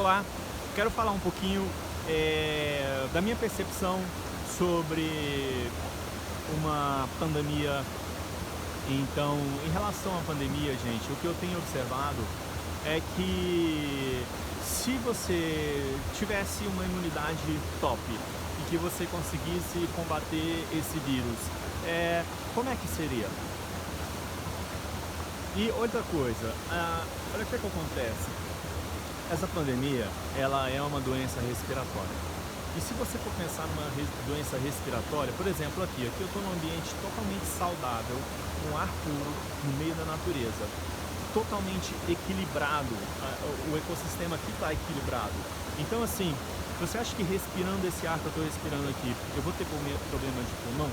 Olá, quero falar um pouquinho da minha percepção sobre uma pandemia. Então, em relação à pandemia, gente, o que eu tenho observado é que se você tivesse uma imunidade top e que você conseguisse combater esse vírus, como é que seria? E outra coisa, olha o que acontece. Essa pandemia, ela é uma doença respiratória. E se você for pensar numa doença respiratória, por exemplo, aqui eu estou num ambiente totalmente saudável, com ar puro, no meio da natureza, totalmente equilibrado, o ecossistema aqui está equilibrado. Então, assim, você acha que respirando esse ar que eu estou respirando aqui, eu vou ter problema de pulmão?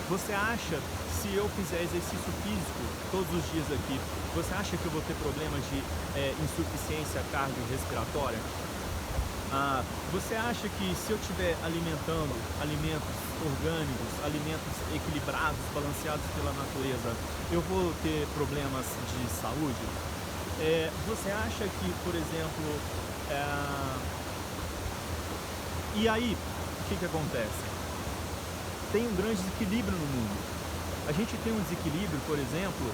Você acha, se eu fizer exercício físico todos os dias aqui, você acha que eu vou ter problemas de insuficiência cardiorrespiratória? Você acha que se eu estiver alimentando alimentos orgânicos, alimentos equilibrados, balanceados pela natureza, eu vou ter problemas de saúde? Você acha que, por exemplo, e aí, o que acontece? Tem um grande desequilíbrio no mundo. A gente tem um desequilíbrio, por exemplo,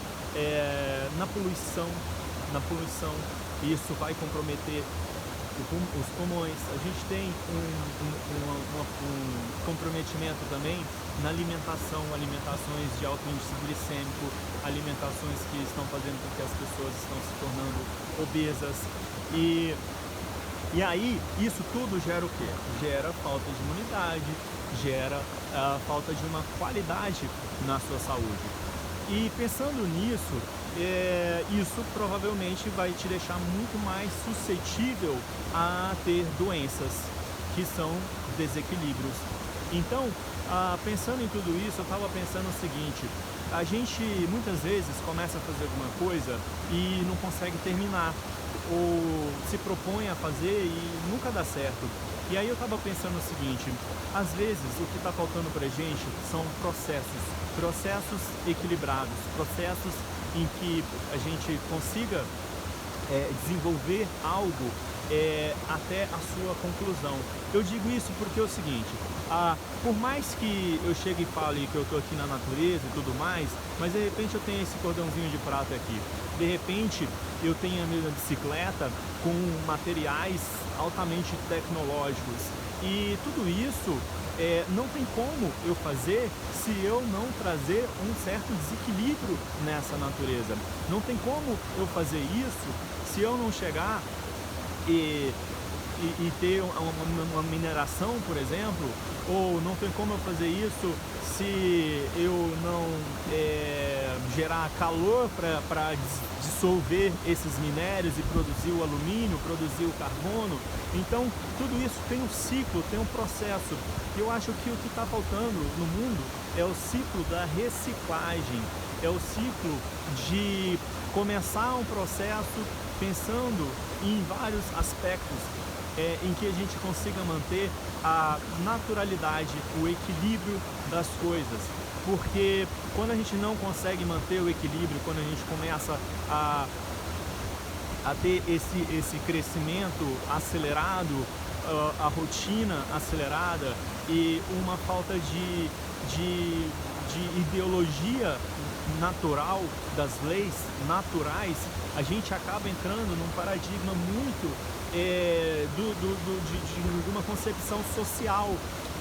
na poluição. Isso vai comprometer os pulmões. A gente tem um comprometimento também na alimentação, alimentações de alto índice glicêmico, alimentações que estão fazendo com que as pessoas estão se tornando obesas. E aí, isso tudo gera o quê? Gera falta de imunidade, gera falta de uma qualidade na sua saúde. E pensando nisso, isso provavelmente vai te deixar muito mais suscetível a ter doenças, que são desequilíbrios. Então, pensando em tudo isso, eu estava pensando o seguinte: a gente muitas vezes começa a fazer alguma coisa e não consegue terminar, ou se propõe a fazer e nunca dá certo. E aí eu estava pensando o seguinte: às vezes o que está faltando para a gente são processos equilibrados, processos em que a gente consiga desenvolver algo até a sua conclusão. Eu digo isso porque é o seguinte: por mais que eu chegue e fale que eu estou aqui na natureza e tudo mais, mas de repente eu tenho esse cordãozinho de prata aqui, de repente eu tenho a minha bicicleta com materiais altamente tecnológicos, e tudo isso não tem como eu fazer se eu não trazer um certo desequilíbrio nessa natureza. Não tem como eu fazer isso se eu não chegar e ter uma mineração, por exemplo, ou não tem como eu fazer isso se eu não gerar calor para dissolver esses minérios e produzir o alumínio, produzir o carbono. Então, tudo isso tem um ciclo, tem um processo. E eu acho que o que está faltando no mundo é o ciclo da reciclagem, é o ciclo de começar um processo pensando em vários aspectos, em que a gente consiga manter a naturalidade, o equilíbrio das coisas. Porque quando a gente não consegue manter o equilíbrio, quando a gente começa a ter esse crescimento acelerado, a rotina acelerada e uma falta de ideologia natural, das leis naturais, a gente acaba entrando num paradigma muito de uma concepção social.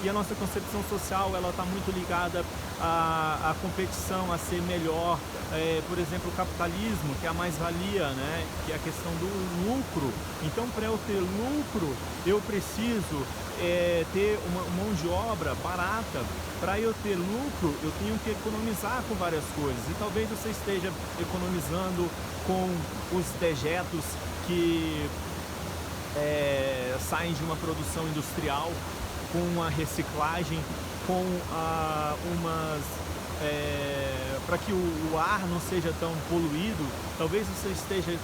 E a nossa concepção social, ela está muito ligada à competição, a ser melhor. Por exemplo, o capitalismo, que é a mais-valia, né? Que é a questão do lucro. Então, para eu ter lucro, eu preciso ter uma mão de obra barata. Para eu ter lucro, eu tenho que economizar com várias coisas. E talvez você esteja economizando com os dejetos que saem de uma produção industrial, com a reciclagem, com para que o ar não seja tão poluído. Talvez você esteja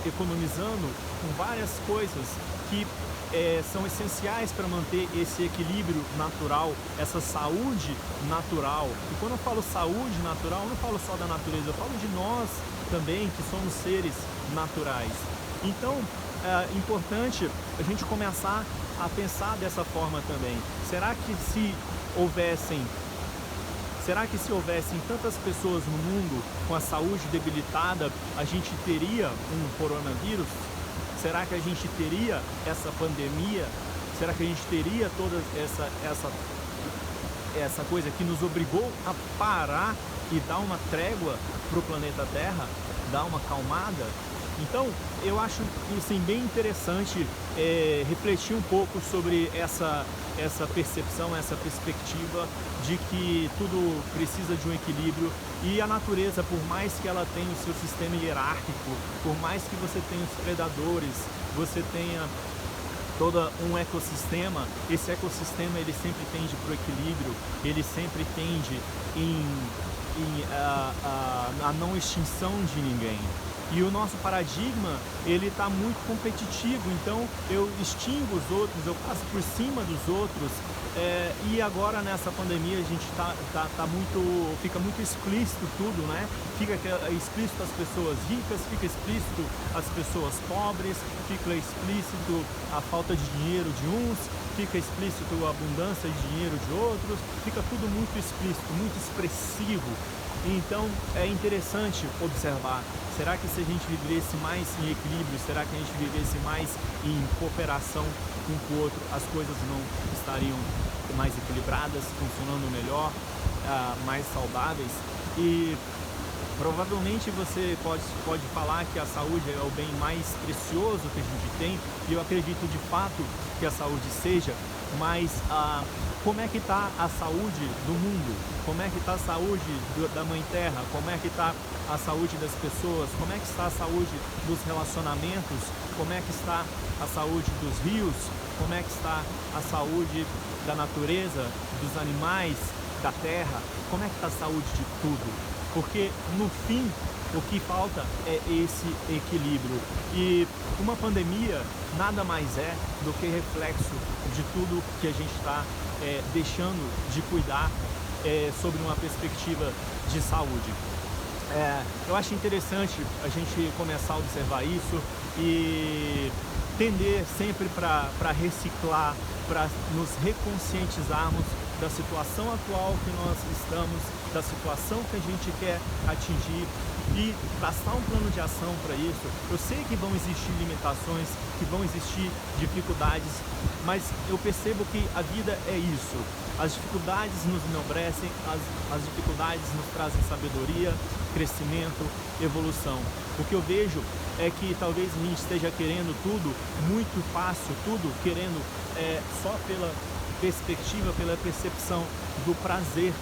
economizando com várias coisas que são essenciais para manter esse equilíbrio natural, essa saúde natural. E quando eu falo saúde natural, eu não falo só da natureza, eu falo de nós também, que somos seres naturais. Então, é importante a gente começar a pensar dessa forma também. Será que se houvessem Será que se houvessem tantas pessoas no mundo com a saúde debilitada, a gente teria um coronavírus? Será que a gente teria essa pandemia? Será que a gente teria toda essa coisa que nos obrigou a parar e dar uma trégua para o planeta Terra, dar uma acalmada? Então, eu acho assim, bem interessante refletir um pouco sobre essa percepção, essa perspectiva de que tudo precisa de um equilíbrio e a natureza, por mais que ela tenha o seu sistema hierárquico, por mais que você tenha os predadores, você tenha todo um ecossistema, esse ecossistema ele sempre tende para o equilíbrio, ele sempre tende a não extinção de ninguém. E o nosso paradigma, ele está muito competitivo, então eu extingo os outros, eu passo por cima dos outros, e agora nessa pandemia a gente fica muito explícito tudo, né? Fica explícito as pessoas ricas, fica explícito as pessoas pobres, fica explícito a falta de dinheiro de uns, fica explícito a abundância de dinheiro de outros, fica tudo muito explícito, muito expressivo. Então é interessante observar, será que se a gente vivesse mais em equilíbrio, será que a gente vivesse mais em cooperação um com o outro, as coisas não estariam mais equilibradas, funcionando melhor, mais saudáveis? E provavelmente você pode falar que a saúde é o bem mais precioso que a gente tem, e eu acredito de fato que a saúde seja, mas como é que está a saúde do mundo? Como é que está a saúde da Mãe Terra? Como é que está a saúde das pessoas? Como é que está a saúde dos relacionamentos? Como é que está a saúde dos rios? Como é que está a saúde da natureza, dos animais, da terra? Como é que está a saúde de tudo? Porque no fim o que falta é esse equilíbrio. E uma pandemia nada mais é do que reflexo de tudo que a gente está deixando de cuidar sobre uma perspectiva de saúde. Eu acho interessante a gente começar a observar isso e tender sempre para reciclar, para nos reconscientizarmos da situação atual que nós estamos, da situação que a gente quer atingir e traçar um plano de ação para isso. Eu sei que vão existir limitações, que vão existir dificuldades, mas eu percebo que a vida é isso. As dificuldades nos enobrecem, as dificuldades nos trazem sabedoria, crescimento, evolução. O que eu vejo é que talvez a gente esteja querendo tudo muito fácil, tudo querendo só pela perspectiva, pela percepção do prazer,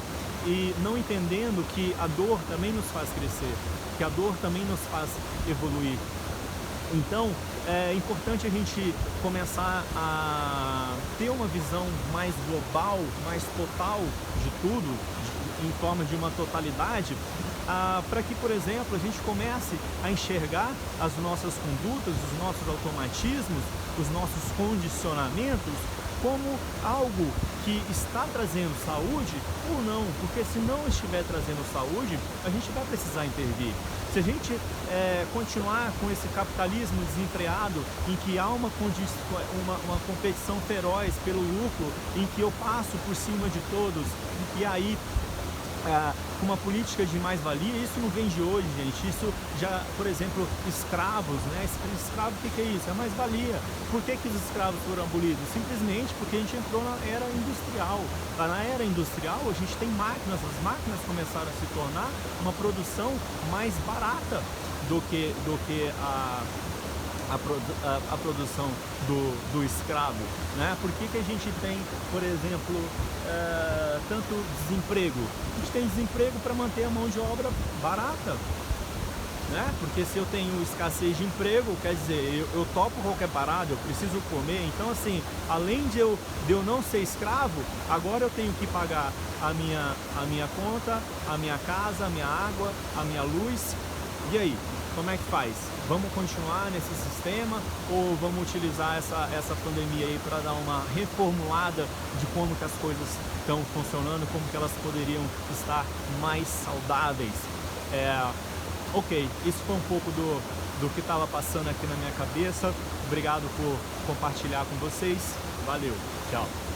e não entendendo que a dor também nos faz crescer, que a dor também nos faz evoluir. Então, é importante a gente começar a ter uma visão mais global, mais total de tudo, em forma de uma totalidade, para que, por exemplo, a gente comece a enxergar as nossas condutas, os nossos automatismos, os nossos condicionamentos como algo que está trazendo saúde ou não, porque se não estiver trazendo saúde, a gente vai precisar intervir. Se a gente continuar com esse capitalismo desenfreado, em que há uma competição feroz pelo lucro, em que eu passo por cima de todos, e aí com uma política de mais-valia, isso não vem de hoje, gente. Isso já, por exemplo, escravos, né? Escravo, o que é isso? É mais-valia. Por que os escravos foram abolidos? Simplesmente porque a gente entrou na era industrial. Na era industrial, a gente tem máquinas, as máquinas começaram a se tornar uma produção mais barata do que a produção do escravo, né? Por que a gente tem, por exemplo, tanto desemprego? A gente tem desemprego para manter a mão de obra barata, né? Porque se eu tenho escassez de emprego, quer dizer, eu topo qualquer parada, eu preciso comer. Então, assim, além de eu não ser escravo, agora eu tenho que pagar a minha conta, a minha casa, a minha água, a minha luz. E aí, como é que faz? Vamos continuar nesse sistema ou vamos utilizar essa pandemia aí para dar uma reformulada de como que as coisas estão funcionando, como que elas poderiam estar mais saudáveis? Ok, isso foi um pouco do que estava passando aqui na minha cabeça. Obrigado por compartilhar com vocês. Valeu, tchau.